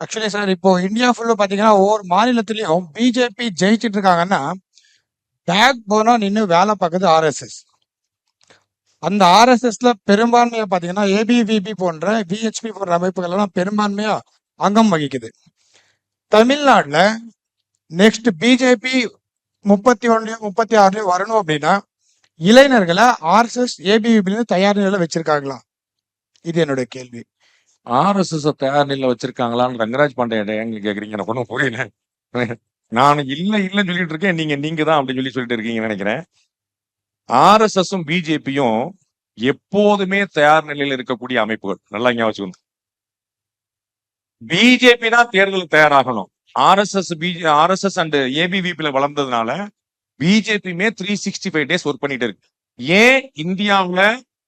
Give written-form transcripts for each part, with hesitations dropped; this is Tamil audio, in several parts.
ஆக்சுவலி சார் இப்போ இந்தியா ஃபுல்லா பாத்தீங்கன்னா ஒவ்வொரு மாநிலத்திலயும் பிஜேபி ஜெயிச்சிட்டு இருக்காங்கன்னா பேக் போனா நின்று வேலை பார்க்குது ஆர்எஸ்எஸ். அந்த ஆர்எஸ்எஸ்ல பெரும்பான்மையா பாத்தீங்கன்னா ஏபிவிபி போன்ற விஹெச்பி போன்ற அமைப்புகள் எல்லாம் பெரும்பான்மையா அங்கம் வகிக்குது. தமிழ்நாட்டுல நெக்ஸ்ட் பிஜேபி 31லயும் 36லயும் வரணும் அப்படின்னா இளைஞர்களை ஆர்எஸ்எஸ் ஏபிவிபி தயார் நிலையில வச்சிருக்காங்களா? இது என்னுடைய கேள்வி. ஆர்எஸ்எஸ் தயார் நிலையில வச்சிருக்காங்களான்னு ரங்கராஜ் பாண்டியன் எங்க கேக்குறீங்க? எனக்கு ஒன்றும் புரியல. நான் இல்லைன்னு சொல்லிட்டு இருக்கேன், நீங்க தான் அப்படின்னு சொல்லிட்டு இருக்கீங்கன்னு நினைக்கிறேன். ஆர்எஸ்எஸும் பிஜேபியும் எப்போதுமே தயார் நிலையில் இருக்கக்கூடிய அமைப்புகள். நல்லா ஞாபகம் வச்சுக்கணும். பிஜேபி தான் தேர்தலுக்கு தயாராகணும். ஆர்எஸ்எஸ் அண்ட் ஏபிவிபில வளர்ந்ததுனால பிஜேபியுமே 365 டேஸ் ஒர்க் பண்ணிட்டு இருக்கு. ஏன் இந்தியாவுல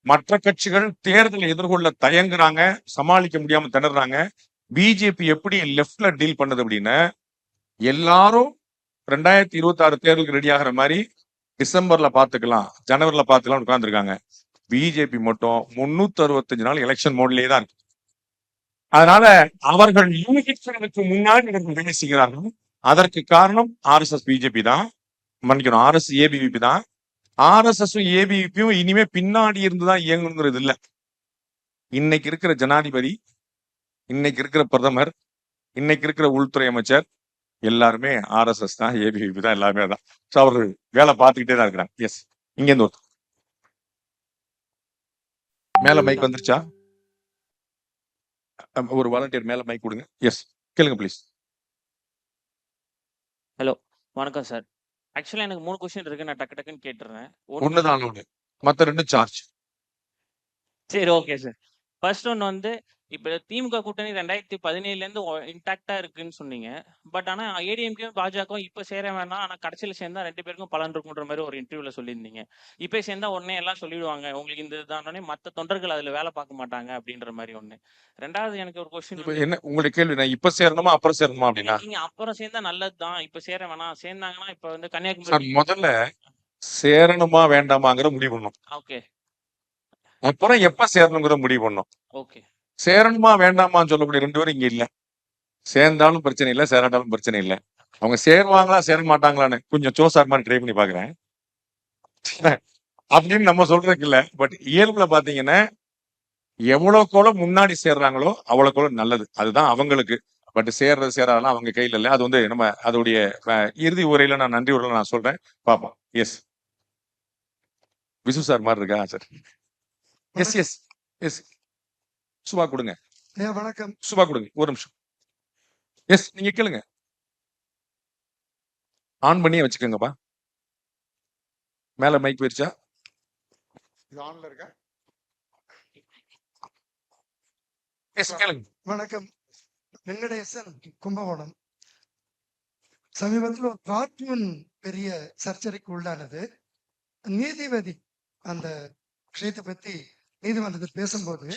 மற்ற கட்சிகள் தேர்தலை எதிர்கொள்ள தயங்குறாங்க, சமாளிக்க முடியாம திணறாங்க? பிஜேபி எப்படி லெப்ட்ல டீல் பண்ணுது அப்படின்னா, எல்லாரும் 2026 தேர்தலுக்கு ரெடி ஆகிற மாதிரி டிசம்பர்ல பாத்துக்கலாம், ஜனவரில பாத்துக்கலாம் உட்கார்ந்துருக்காங்க. பிஜேபி மட்டும் 365 நாள் எலெக்ஷன் மோட்லயே தான் இருக்கு. அதனால அவர்கள் யூகிச்சதற்கு முன்னாடி வேலை செய்கிறார்கள். அதற்கு காரணம் ஆர்எஸ்எஸ் பிஜேபி தான், மன்னிக்கணும், ஆர்எஸ் ஏபிவிபி தான். ஆர்எஸ்எஸும் ஏபிவிபியும் இனிமே பின்னாடி இருந்துதான் இயங்கணுங்கிறது இல்ல. இன்னைக்கு இருக்கிற ஜனாதிபதி, இன்னைக்கு இருக்கிற பிரதமர், இன்னைக்கு இருக்கிற உள்துறை அமைச்சர் எல்லாருமே ஆர்எஸ்எஸ் தான், ஏபிவிபி தான், எல்லாருமே தான். அவர்கள் வேலை பார்த்துக்கிட்டே தான் இருக்கிறாங்க. எஸ், இங்க இருந்து மேல மைக் வந்துருச்சா? ஒரு வாலண்டியர் மேல மைக் கொடுங்க. எஸ், கேளுங்க ப்ளீஸ். ஹலோ, வணக்கம் சார். ஆக்சுவலா எனக்கு 3 क्वेश्चन இருக்கு. நான் டக்குன்னு கேட்டுறேன். ஒண்ணுதான் ஒண்ணு, மத்த 2 சார்ஜ். சரி, ஓகே சார். ஃபர்ஸ்ட் ஒன் வந்து இப்ப திமுக கூட்டணி 2017ல இருந்து இன்டாக்டா இருக்குன்னு சொன்னீங்க. பட் ஆனா ஏடிஎம்கே பாஜகவும் இப்ப சேர வேணாம், ஆனா கடைசியில சேர்ந்தா 2 பேருக்கும் பலன் இருக்குன்ற மாதிரி ஒரு இன்டர்வியூல சொல்லியிருந்தீங்க. இப்ப சேர்ந்தா உடனே எல்லாம் சொல்லிடுவாங்க, உங்களுக்கு இந்த இதுதானே, மத்த தொண்டர்கள் அதுல வேலை பார்க்க மாட்டாங்க அப்படின்ற மாதிரி ஒண்ணு. ரெண்டாவது எனக்கு ஒரு கொஸ்டின். என்ன உங்களுடைய கேள்வி? நான் இப்ப சேரணுமா அப்புறம் சேரணுமா அப்படின்னா? நீங்க அப்புறம் சேர்ந்தா நல்லதுதான், இப்ப சேர வேணாம். சேர்ந்தாங்கன்னா இப்ப வந்து கன்னியாகுமரி முதல்ல சேரணுமா வேண்டாமாங்கிற முடிவு பண்ணும். ஓகே. அப்புறம் எப்ப சேரணுங்கிற முடிவு பண்ணும். ஓகே. சேரணுமா வேண்டாமான்னு சொல்லக்கூடிய 2 பேரும் இங்க இல்ல. சேர்ந்தாலும் பிரச்சனை இல்ல, சேராட்டாலும் பிரச்சனை இல்ல. அவங்க சேருவாங்களா சேர மாட்டாங்களான்னு கொஞ்சம் சோசார் மாதிரி ட்ரை பண்ணி பாக்குறேன் அப்படின்னு நம்ம சொல்றதுக்கு இல்ல. பட் இயல்புல பாத்தீங்கன்னா எவ்வளவுக்கோளோ முன்னாடி சேர்றாங்களோ அவ்வளவுக்கோளோ நல்லது. அதுதான் அவங்களுக்கு. பட் சேர்றது சேராதெல்லாம் அவங்க கையில இல்ல. அது வந்து நம்ம அதோடைய இறுதி உரையில நான் நன்றி உரையில நான் சொல்றேன், பாப்போம். எஸ், விசு சார் மாதிரி இருக்கா sir? Yes yes yes, Subha கொடுங்க. வணக்கம். சுபா கொடுங்க, ஒரு நிமிஷம். எஸ், நீங்க கேளுங்க. ஆன் பண்ணியே வச்சுக்கோங்கப்பா. மேல மைக் போயிருச்சா? ஆன்ல இருக்க. எஸ், கேளுங்க. வணக்கம். வெங்கடேசன், கும்பகோணம். சமீபத்தில் ஒரு கார்ட்டூன் பெரிய சர்ச்சைக்கு உள்ளானது. நீதிபதி அந்த விஷயத்தை பத்தி நீதிமன்றத்தில் பேசும்போது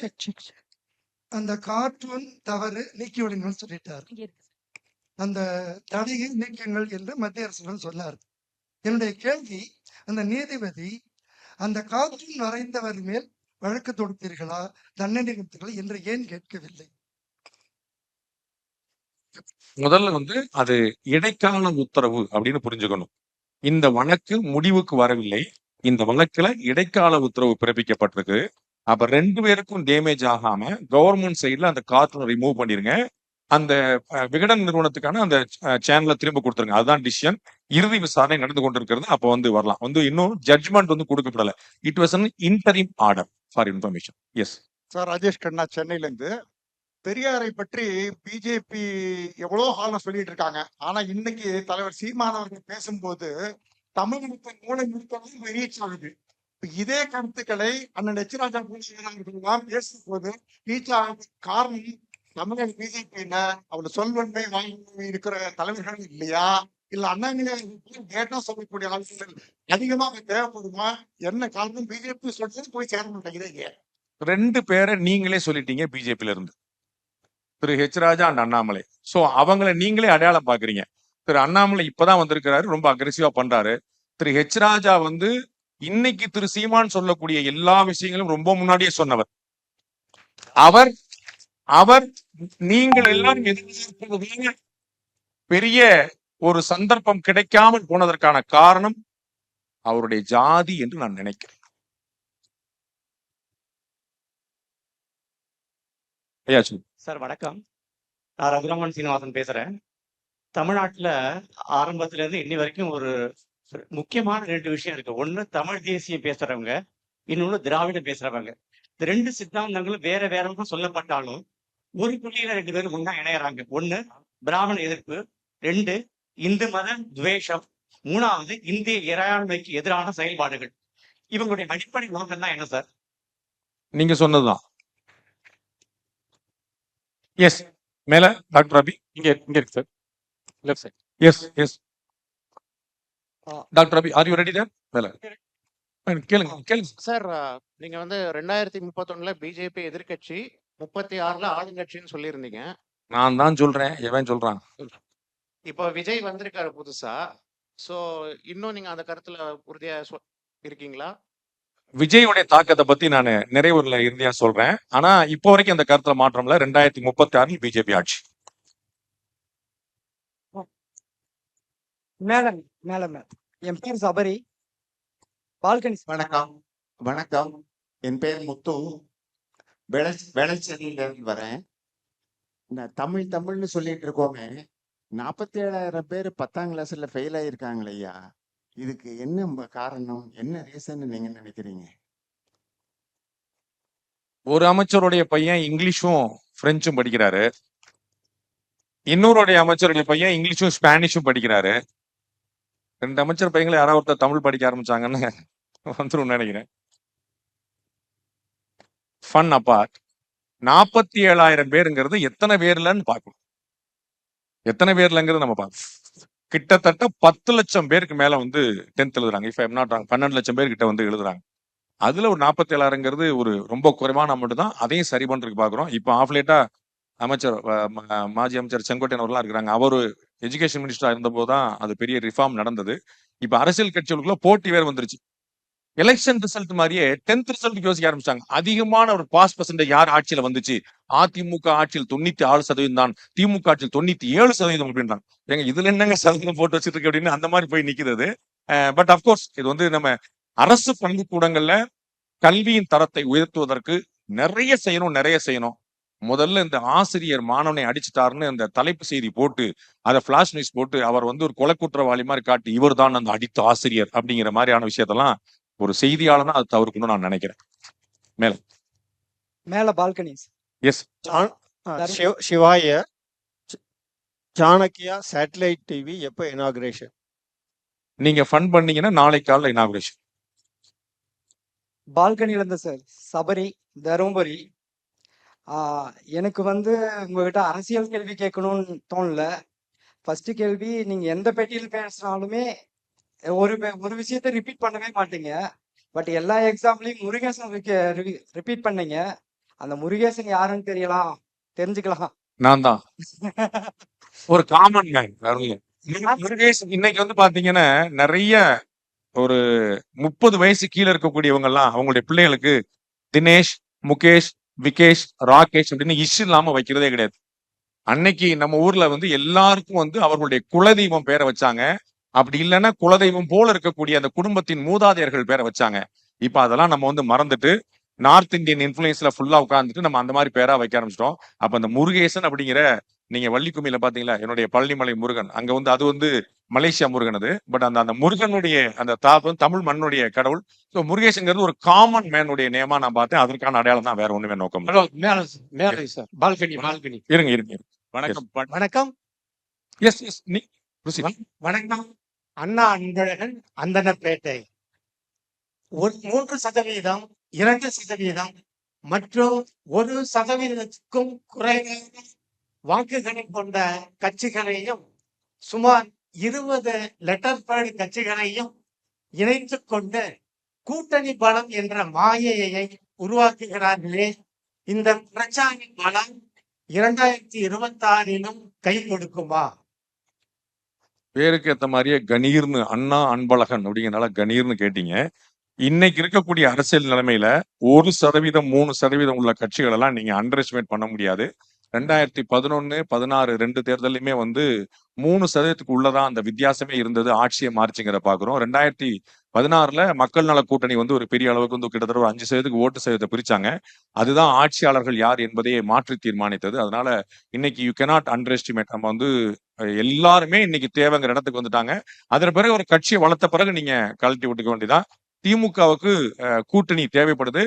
அந்த கார்ட்டூன் தவறு நீக்கிவிடுங்கள் சொல்லிட்டார். அந்த தடையை நீக்குங்கள் என்று மத்திய அரசு சொன்னார். என்னுடைய கேள்வி, அந்த நீதிபதி அந்த கார்ட்டூன் வரைந்தவர் மேல் வழக்கு தொடுத்தீர்களா, தண்டனை கொடுத்தீர்களா என்று ஏன் கேட்கவில்லை? முதல்ல வந்து அது இடைக்கால உத்தரவு அப்படின்னு புரிஞ்சுக்கணும். இந்த வழக்கு முடிவுக்கு வரவில்லை. இந்த வழக்குல இடைக்கால உத்தரவு பிறப்பிக்கப்பட்டிருக்கு. அப்ப 2 பேருக்கும் டேமேஜ் ஆகாம கவர்மெண்ட் சைட்ல அந்த கார்ட்டூனை ரிமூவ் பண்ணிருங்க. அந்த விகடன் நிறுவனத்துக்கான அந்த சேனலை திரும்ப கொடுத்துருங்க. அதுதான் டிசிஷன். இறுதி விசாரணை நடந்து கொண்டிருக்கிறது. அப்ப வந்து வரலாம். வந்து இன்னும் ஜட்ஜ்மெண்ட் வந்து கொடுக்கப்படல. It was an interim order for information. Yes sir, Rajesh Khanna, சென்னையில இருந்து. பெரியாரை பற்றி பிஜேபி எவ்வளோ காலம் சொல்லிட்டு இருக்காங்க. ஆனா இன்னைக்கு தலைவர் சீமான் அவர்கள் பேசும்போது தமிழகத்தின் மூளை முழுக்கவும் ரீச் ஆகுது. இதே கருத்துக்களை அண்ணன் எச்ராஜா அவர்கள்லாம் பேசும்போது ரீச் ஆகுது. காரணம், தமிழக பிஜேபியில அவள் சொல்வன்மை வாங்கி இருக்கிற தலைவர்கள் இல்லையா, இல்ல அண்ணா டேட்டா சொல்லக்கூடிய ஆட்கள் அதிகமாக தேவைப்படுமா? என்ன காரணம்? பிஜேபி சொல்றது போய் சேர மாட்டேங்குது. 2 பேரை நீங்களே சொல்லிட்டீங்க பிஜேபியில இருந்து, Thiru H Raja and Annamalai. So அவங்களை நீங்களே அடையாளம் பாக்குறீங்க. திரு அண்ணாமலை இப்பதான் வந்திருக்கிறாரு, ரொம்ப அக்ரெசிவா பண்றாரு. திரு ஹெச் ராஜா வந்து இன்னைக்கு திரு சீமான் சொல்லக்கூடிய எல்லா விஷயங்களும் ரொம்ப முன்னாடியே சொன்னவர். அவர் அவர் நீங்கள் எல்லாரும் எதிர்பார்ப்பது பெரிய ஒரு சந்தர்ப்பம் கிடைக்காமல் போனதற்கான காரணம் அவருடைய ஜாதி என்று நான் நினைக்கிறேன். ஐயா சொல்லுங்க. சார் வணக்கம். நான் ரகுராமன் சீனிவாசன் பேசுறேன். தமிழ்நாட்டுல ஆரம்பத்துல இருந்து இன்னி வரைக்கும் ஒரு முக்கியமான 2 விஷயம் இருக்கு. ஒண்ணு தமிழ் தேசியம் பேசுறவங்க, இன்னொன்னு திராவிடம் பேசுறவங்க. இந்த 2 சித்தாந்தங்களும் வேற வேற சொல்லப்பட்டாலும் ஒரு புள்ளியில 2 பேரும் ஒண்ணா இணையறாங்க. ஒண்ணு பிராமண எதிர்ப்பு, 2 இந்து மத துவேஷம், 3வது இந்திய இறையாண்மைக்கு எதிரான செயல்பாடுகள். இவங்களுடைய அடிப்படை நோக்கம் தான் என்ன சார்? நீங்க சொன்னதுதான். எஸ், மேல டாக்டர் அபி இங்க இருக்கு sir, left side. Yes yes doctor Abhi, are you ready there? மேல கேளுங்க கேளுங்க. சார், நீங்க வந்து 2031 பிஜேபி எதிர்க்கட்சி, 36 ஆளுங்கட்சின்னு சொல்லியிருந்தீங்க. நான் தான் சொல்றேன், எவன் சொல்றான்? இப்போ விஜய் வந்திருக்காரு புதுசா. சோ இன்னும் நீங்க அந்த கருத்துல உறுதியா இருக்கீங்களா? விஜயோடைய தாக்கத்தை பத்தி நான் நிறைவுல இறுதியா சொல்றேன். ஆனா இப்போ வரைக்கும் அந்த கருத்துல மாற்றம்ல. 2036 பிஜேபி ஆட்சி. மேடம் மேடம் என் பேர் சபரி, பால்கனி. வணக்கம் வணக்கம். என் பேர் முத்து, வேளச்சேரியிலிருந்து வரேன். இந்த தமிழ்னு சொல்லிட்டு இருக்கோமே, 47,000 பேர் 10ஆம் கிளாஸ்ல ஃபெயில் ஆயிருக்காங்களே ஐயா. இதுக்கு என்ன காரணம், என்ன ரீசன் நீங்க நினைக்கிறீங்க? ஒரு அமைச்சருடைய பையன் இங்கிலீஷும் பிரெஞ்சும் படிக்கிறாரு, இன்னொருடைய அமைச்சருடைய பையன் இங்கிலீஷும் ஸ்பானிஷும் படிக்கிறாரு. 2 அமைச்சர் பையங்களை யாராவது ஒருத்தர் தமிழ் படிக்க ஆரம்பிச்சாங்கன்னு வந்துரும் நினைக்கிறேன். ஃபன் அப்பார்ட், 47,000 பேருங்கிறது எத்தனை பேர்லன்னு பார்க்கணும். எத்தனை பேர்லங்கிறது நம்ம பார்க்கணும். கிட்டத்தட்ட 10 லட்சம் பேருக்கு மேல வந்து 10th எழுதுறாங்க. இஃப் ஐம் நாட் ராங், 12 லட்சம் பேர் கிட்ட வந்து எழுதுறாங்க. அதுல ஒரு 47,000ங்கிறது ஒரு ரொம்ப குறைவான அமௌண்ட் தான். அதையும் சரி பண்றதுக்கு பாக்குறோம். இப்போ ஆஃப்லேட்டா அமைச்சர் மாஜி அமைச்சர் செங்கோட்டையன் அவர்களாம் இருக்கிறாங்க. அவரு எஜுகேஷன் மினிஸ்டரா இருந்த போதுதான் அது பெரிய ரிஃபார்ம் நடந்தது. இப்ப அரசியல் கட்சிகளுக்குள்ள போட்டி வேற வந்துருச்சு. எலெக்ஷன் ரிசல்ட் மாதிரியே 10th ரிசல்ட் யோசிக்க ஆரம்பிச்சாங்க. அதிகமான ஒரு பாஸ் பர்சன்டேஜ் யார் ஆட்சியில வந்துச்சு? அதிமுக ஆட்சியில் 94% தான், திமுக ஆட்சியில் 97% அப்படின்றாங்க. ஏங்க இதுல என்னங்க சதவீதம் போட்டு வச்சிட்டு இருக்கு அப்படின்னு அந்த மாதிரி போய் நிக்கிறது. பட் அப்கோர்ஸ் இது வந்து நம்ம அரசு பள்ளிக்கூடங்கள்ல கல்வியின் தரத்தை உயர்த்துவதற்கு நிறைய செய்யணும். முதல்ல இந்த ஆசிரியர் மாணவனை அடிச்சுட்டாருன்னு அந்த தலைப்பு செய்தி போட்டு அதை பிளாஷ் நியூஸ் போட்டு அவர் வந்து ஒரு கொலை குற்றவாளி மாதிரி காட்டி இவர் தான் அந்த அடித்த ஆசிரியர் அப்படிங்கிற மாதிரியான விஷயத்தெல்லாம் ஒரு செய்தியாளனா அது தவிர்க்கணும்னு நான் நினைக்கிறேன். மேல பால்கனி. எஸ், சிவாய சாணக்கியா சேட்டலைட் டிவி எப்போ இனாகுரேஷன்? நீங்க ஃபன் பண்ணீங்கன்னா நாளை காலைல இனாகுரேஷன். பால்கனில இருந்து சார், சபரி, தருமபுரி. எனக்கு வந்து உங்ககிட்ட அரசியல் கேள்வி கேட்கணும்னு தோணல. ஃபர்ஸ்ட் கேள்வி, நீங்க எந்த பெட்டியில் பேசினாலுமே ஒரு விஷயத்த ரிப்பீட் பண்ணவே மாட்டீங்க. பட் எல்லா எக்ஸாம்லயும் முருகேசன் ரிப்பீட் பண்ணீங்க. அந்த முருகேசன் யாருன்னு தெரிஞ்சுக்கலாம். நான் தான் ஒரு காமன் மேன். முருகேசன் இன்னைக்கு வந்து பாத்தீங்கன்னா நிறைய ஒரு 30 வயசு கீழே இருக்கக்கூடியவங்க எல்லாம் அவங்களுடைய பிள்ளைகளுக்கு தினேஷ், முகேஷ், விகேஷ், ராகேஷ் அப்படின்னு இஷ்யூ இல்லாம வைக்கிறதே கிடையாது. அன்னைக்கு நம்ம ஊர்ல வந்து எல்லாருக்கும் வந்து அவர்களுடைய குலதெய்வம் பேரை வச்சாங்க. அப்படி இல்லைன்னா குலதெய்வம் போல இருக்கக்கூடிய அந்த குடும்பத்தின் மூதாதையர்கள் பேரை வச்சாங்க. இப்ப அதெல்லாம் நம்ம வந்து மறந்துட்டு நார்த் இந்தியன் இன்ஃபுளுன்ஸ்ல ஃபுல்லா உட்கார்ந்துட்டு நம்ம அந்த மாதிரி பேரா வைக்க ஆரம்பிச்சிட்டோம். அப்ப அந்த முருகேசன் அப்படிங்கிற, நீங்க வள்ளிக்குமியில பாத்தீங்களா, என்னுடைய பழனிமலை முருகன், அங்க வந்து அது வந்து மலேசியா முருகன் அது. பட் அந்த முருகனுடைய அந்த தமிழ் மண்ணுடைய கடவுள். ஸோ முருகேசங்கிறது ஒரு காமன் மேனுடைய நேமா நான் பார்த்தேன். அதற்கான அடையாளம் தான், வேற ஒண்ணுமே நோக்கம். இருங்க. வணக்கம். எஸ் எஸ் நீ வணக்கம். அண்ணா அன்பழகன், அந்தனப்பேட்டை. 3%, 2% மற்றும் 1%க்கும் குறைவான வாக்குகளை கொண்ட கட்சிகளையும் சுமார் 20 லெட்டர் பேட் கட்சிகளையும் இணைத்துக் கொண்டு கூட்டணி பலம் என்ற மாயையை உருவாக்குகிறார்களே, இந்த பிரச்சார பலம் 2026 கை கொடுக்குமா? பேருக்கு ஏத்த மாதிரியே கணீர்னு அண்ணா அன்பழகன் அப்படிங்கிறனால கணீர்னு கேட்டீங்க. இன்னைக்கு இருக்கக்கூடிய அரசியல் நிலைமையில 1% 3% உள்ள கட்சிகள் எல்லாம் நீங்க அண்டர் எஸ்டிமேட் பண்ண முடியாது. 2011, 16 2 தேர்தலையுமே வந்து 3% உள்ளதான் அந்த வித்தியாசமே இருந்தது. ஆட்சியை மாறிச்சுங்கிறத பாக்குறோம். 2016ல மக்கள் நல கூட்டணி வந்து ஒரு பெரிய அளவுக்கு வந்து கிட்டத்தட்ட ஒரு 5% ஓட்டு சதவீதத்தை பிரிச்சாங்க. அதுதான் ஆட்சியாளர்கள் யார் என்பதையே மாற்றி தீர்மானித்தது. அதனால இன்னைக்கு யூ cannot அண்டர் எஸ்டிமேட். நம்ம வந்து எல்லாருமே இன்னைக்கு தேவைங்கிற இடத்துக்கு வந்துட்டாங்க. அதன் பிறகு ஒரு கட்சியை வளர்த்த பிறகு நீங்க கழட்டி விட்டுக்க வேண்டியதான். திமுகவுக்கு கூட்டணி தேவைப்படுது,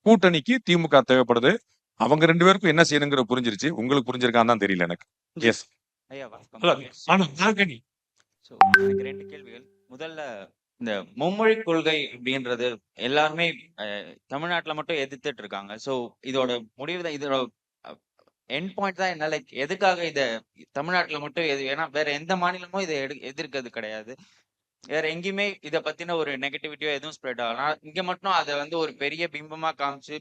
கூட்டணிக்கு திமுக தேவைப்படுது. அவங்க 2 பேருக்கும் என்ன செய்யணுங்கிறது புரிஞ்சிருச்சு. உங்களுக்கு புரிஞ்சிருக்கான்னு தான் தெரியல எனக்கு. எஸ். ஐயா வணக்கம். ஹலோ நாகனி ஸோ எனக்கு 2 கேள்விகள். முதல்ல இந்த மும்மொழி கொள்கை அப்படின்றது எல்லாருமே தமிழ்நாட்டுல மட்டும் எதிர்த்துட்டு இருக்காங்க. ஸோ இதோட முடிவு தான், இதோட எண்ட் பாயிண்ட் தான் என்ன, லைக் எதுக்காக இத தமிழ்நாட்டுல மட்டும் ஏன்னா வேற எந்த மாநிலமும் இதை எதிர்க்கிறது கிடையாது. வேற எங்கேயுமே இத பத்தின ஒரு நெகட்டிவிட்டியோ எதுவும் ஸ்ப்ரெட் ஆகலாம். ஆனா இங்க மட்டும் அதை வந்து ஒரு பெரிய பிம்பமா காமிச்சு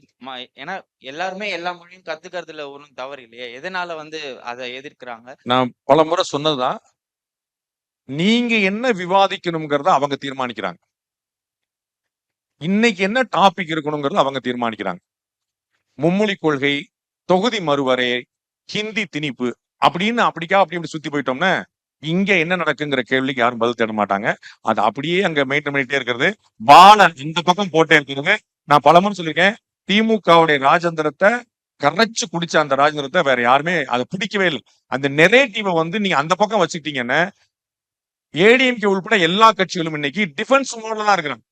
ஏன்னா எல்லாருமே எல்லா மொழியும் கத்துக்கிறதுல ஒன்றும் தவறு இல்லையா? எதனால வந்து அதை எதிர்க்கிறாங்க? நான் பல முறை சொன்னதுதான், நீங்க என்ன விவாதிக்கணுங்கிறத அவங்க தீர்மானிக்கிறாங்க. இன்னைக்கு என்ன டாபிக் இருக்கணுங்கிறத அவங்க தீர்மானிக்கிறாங்க. மும்மொழி கொள்கை, தொகுதி மறுவரையை, ஹிந்தி திணிப்பு அப்படின்னு அப்படி சுத்தி போயிட்டோம்னா இங்க என்ன நடக்குங்கிற கேள்விக்கு யாரும் பதில் தேட மாட்டாங்க. அது அப்படியே அங்க மெயின்டைன் பண்ணிட்டே இருக்கிறது. பால இந்த பக்கம் போட்டே இருக்கிறது. நான் பலமுறை சொல்லியிருக்கேன், திமுகவுடைய ராஜேந்திரத்தை கரைச்சு குடிச்ச அந்த ராஜேந்திரத்தை வேற யாருமே அதை பிடிக்கவே இல்லை. அந்த நெரேட்டிவை வந்து நீங்க அந்த பக்கம் வச்சுக்கிட்டீங்கன்னா ஏடிஎம்கே உள்பட எல்லா கட்சிகளும் இன்னைக்கு டிஃபென்ஸ் மோட்ல தான் இருக்கிறாங்க.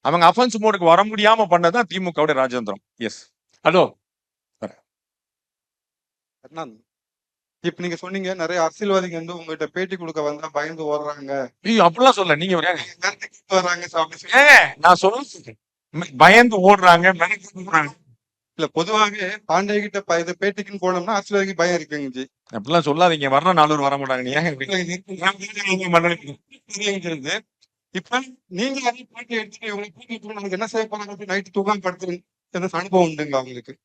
அவங்க அஃபென்ஸ் மோடுக்கு வர முடியாம பண்ணதான் திமுகவுடைய ராஜேந்திரம். எஸ். ஹலோ இப்ப நீங்க சொன்னீங்க நிறைய அரசியல்வாதிங்க வந்து உங்ககிட்ட பேட்டி கொடுக்க வந்தா பயந்து ஓடுறாங்க, அப்படிலாம் சொல்ல நீங்க வர்றாங்க நான் சொல்ல பயந்து ஓடுறாங்க, மிரண்டு ஓடுறாங்க. இல்ல பொதுவாகவே பாண்டிய கிட்ட இது பேட்டிக்குன்னு போனோம்னா அரசியல்வாதிக்கு பயம் இருக்குங்க ஜி. அப்படிலாம் சொல்லாதீங்க. வர்ற 4 பேர் வர மாட்டாங்க. நீ ஏன் இருந்து இப்ப நீங்க அதே பேட்டி எடுத்துட்டு இவங்களை கூட்டிட்டு நாளைக்கு என்ன செய்ய போறாங்க நைட்டு தூக்கம் படுத்து அனுபவம் உண்டுங்களா உங்களுக்கு?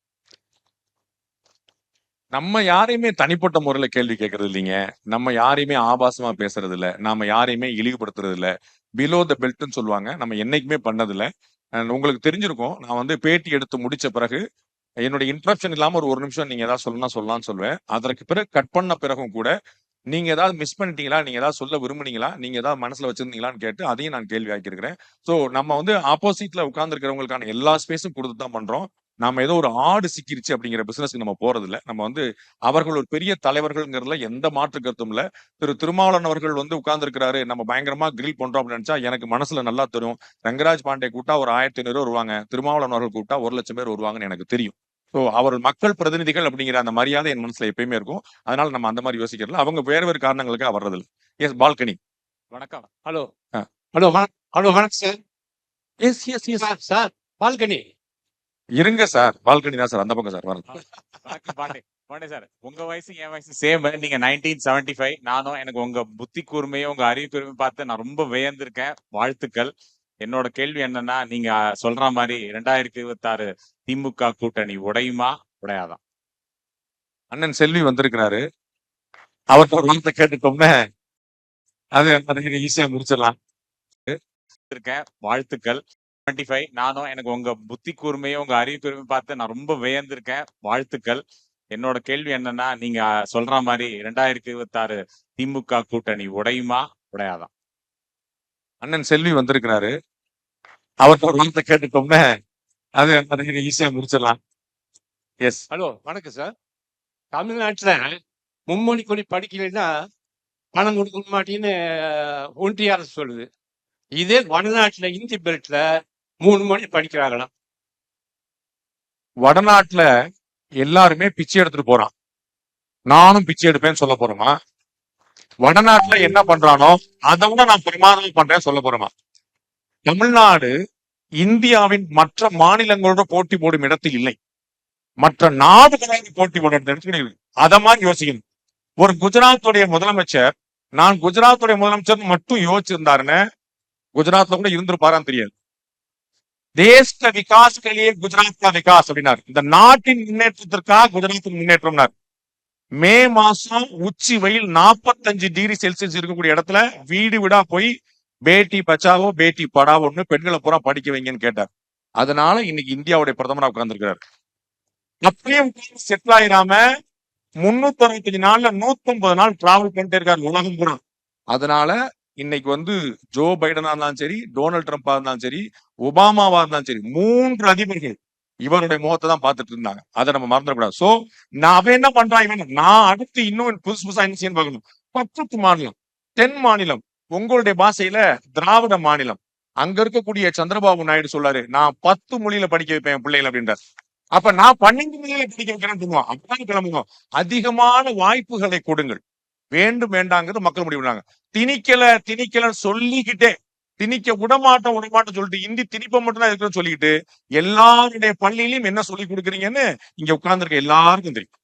நம்ம யாரையுமே தனிப்பட்ட முறையில கேள்வி கேட்கறது இல்லைங்க. நம்ம யாரையுமே ஆபாசமா பேசுறது இல்ல. நாம யாரையுமே இழிவுபடுத்துறது இல்ல. பிலோ த பெல்ட்னு சொல்லுவாங்க. நம்ம என்னைக்குமே பண்ணதில்ல. உங்களுக்கு தெரிஞ்சிருக்கும், நான் வந்து பேட்டி எடுத்து முடிச்ச பிறகு என்னுடைய இன்ட்ரப்ஷன் இல்லாம ஒரு நிமிஷம் நீங்க ஏதாவது சொல்லலாம்னு சொல்லுவேன். அதற்கு பிறகு கட் பண்ண பிறகும் கூட நீங்க ஏதாவது மிஸ் பண்ணிட்டீங்களா, நீங்க ஏதாவது சொல்ல விரும்புனீங்களா, நீங்க ஏதாவது மனசுல வச்சிருந்தீங்களான்னு கேட்டு அதையும் நான் கேள்வி ஆக்கியிருக்கிறேன். ஸோ நம்ம வந்து ஆப்போசிட்ல உட்கார்ந்துருக்கிறவங்களுக்கான எல்லா ஸ்பேஸும் கொடுத்து தான் பண்றோம். நாம ஏதோ ஒரு ஆடு சிக்கிருச்சு அப்படிங்கிற பிசினஸ்க்கு நம்ம போறது இல்ல. நம்ம வந்து அவர்கள் ஒரு பெரிய தலைவர்கள்ங்கிறதுல எந்த மாற்று கருத்தும் இல்ல. திருமாவளவன் அவர்கள் வந்து உட்கார்ந்துருக்கிறாரு, நம்ம பயங்கரமா கிரில் பண்றோம் அப்படின்னு நினைச்சா எனக்கு மனசுல நல்லா தெரியும். ரங்கராஜ் பாண்டே கூட்டா ஒரு 1500 வருவாங்க, திருமாவளவன் அவர்கள் கூட்டா 1,00,000 பேர் வருவாங்கன்னு எனக்கு தெரியும். ஸோ அவர் மக்கள் பிரதிநிதிகள் அப்படிங்கிற அந்த மரியாதை என் மனசுல எப்பயுமே இருக்கும். அதனால நம்ம அந்த மாதிரி யோசிக்கிறதுல அவங்க வேறு காரணங்களுக்காக வர்றதில்ல. Yes balcony. வணக்கம். ஹலோ ஹலோ ஹலோ வணக்கம் sir. Yes yes yes sir balcony இருங்க சார். பால்கனி தான் சார், அந்த பக்கம் சார். வணக்கம் பாண்டே சார். உங்க வயசு என் வயசு சேம். நீங்க 1975. நானும் எனக்கு உங்க புத்தி கூர்மையும் உங்க அறிவு கூர்மையும் பார்த்து நான் ரொம்ப வியந்திருக்கேன். வாழ்த்துக்கள். என்னோட கேள்வி என்னன்னா, நீங்க சொல்ற மாதிரி 2026 திமுக கூட்டணி உடையுமா உடையாதான்? அண்ணன் செல்வி வந்திருக்கிறாரு, அவர்கிட்ட ஒரு வார்த்தை கேட்டுட்டோம்னா அது ஈஸியா முடிச்சிடலாம். இருக்கேன். வாழ்த்துக்கள். 25. நானும் எனக்கு உங்க புத்தி கூர்மையும் உங்க அறிவு கூர்மையும் பார்த்து நான் ரொம்ப வியந்திருக்கேன். வாழ்த்துக்கள். என்னோட கேள்வி என்னன்னா, நீங்க சொல்ற மாதிரி 2026 திமுக கூட்டணி உடையுமா உடையாதான்? அண்ணன் செல்வி வந்திருக்கிறாரு, அவர்கிட்ட ஒரு வார்த்தை கேட்டுட்டோம்னா அது ஈஸியா முடிச்சிடலாம். எஸ். ஹலோ வணக்கம் சார். தமிழ்நாட்டுல மும்மொழி கொடி படிக்கலைன்னா பணம் கொடுக்க மாட்டேன்னு ஒன்றிய அரசு சொல்லுது. இதே வடநாட்டுல இந்தி பெல்ட்ல 3 மொழி படிக்கிறாங்களாம். வடநாட்டுல எல்லாருமே பிச்சை எடுத்துட்டு போறான், நானும் பிச்சை எடுப்பேன்னு சொல்ல போறோமா? வடநாட்டுல என்ன பண்றானோ அதை விட நான் பிரமாதம் பண்றேன்னு சொல்ல போறோமா? தமிழ்நாடு இந்தியாவின் மற்ற மாநிலங்களோட போட்டி போடும் இடத்தில் இல்லை, மற்ற நாடுகளோடு போட்டி போடும் இடத்துல இருக்கு. அத மாதிரி யோசிக்கணும். ஒரு குஜராத்துடைய முதலமைச்சர், நான் குஜராத்துடைய முதலமைச்சர் மட்டும் யோசிச்சிருந்தாருன்னு குஜராத்ல கூட இருந்திருப்பாரான்னு தெரியாது. தேச விகாஸ் கலியே குஜராத் கா விகாஸ் அப்படின்னாரு. இந்த நாட்டின் முன்னேற்றத்திற்காக குஜராத்தின் முன்னேற்றம்னாரு. மே மாசம் உச்சி வெயில் 45 டிகிரி செல்சியஸ் இருக்கக்கூடிய இடத்துல வீடு வீடா போய் பேட்டி பச்சாவோ பேட்டி படாவோன்னு பெண்களை பூரா படிக்க வைங்கன்னு கேட்டார். அதனால இன்னைக்கு இந்தியாவுடைய பிரதமரா உட்கார்ந்துருக்கிறார். அப்படியே செட்டில் ஆயிராம 365 நாள்ல 150 நாள் டிராவல் பண்ணிட்டே இருக்காரு உலகம் பூரா. அதனால இன்னைக்கு வந்து ஜோ பைடனா இருந்தாலும் சரி, டொனால்ட் ட்ரம்ப்பா இருந்தாலும் சரி, ஒபாமாவா இருந்தாலும் சரி, 3 அதிபர்கள் இவருடைய முகத்தை தான் பார்த்துட்டு இருந்தாங்க. அதை நம்ம மறந்துடக்கூடாது. சோ நான் அவன் என்ன பண்றான், இவன் நான் அடுத்து இன்னும் புதுசு புதுசா என்ன செய்யணும் பார்க்கணும். 10 மாநிலம், 10 மாநிலம், உங்களுடைய பாஷையில திராவிட மாநிலம். அங்க இருக்கக்கூடிய சந்திரபாபு நாயுடு சொல்லாரு, நான் 10 மொழியில படிக்க வைப்பேன் என் பிள்ளைகள் அப்படின்றார். அப்ப நான் 12 மொழியில படிக்க வைக்கிறேன்னு சொல்லுவான். அப்பதான் கிளம்புங்க. அதிகமான வாய்ப்புகளை கொடுங்கள். வேண்டும் வேண்டாங்கிறது மக்கள் முடிவு பண்ணாங்க. திணிக்கல சொல்லிக்கிட்டே திணிக்க விடமாட்டோம் சொல்லிட்டு இந்தி திணிப்ப மட்டும் தான் இருக்குன்னு சொல்லிக்கிட்டு எல்லாருடைய பள்ளியிலும் என்ன சொல்லி கொடுக்குறீங்கன்னு இங்க உட்கார்ந்துருக்க எல்லாருக்கும் தெரியும்.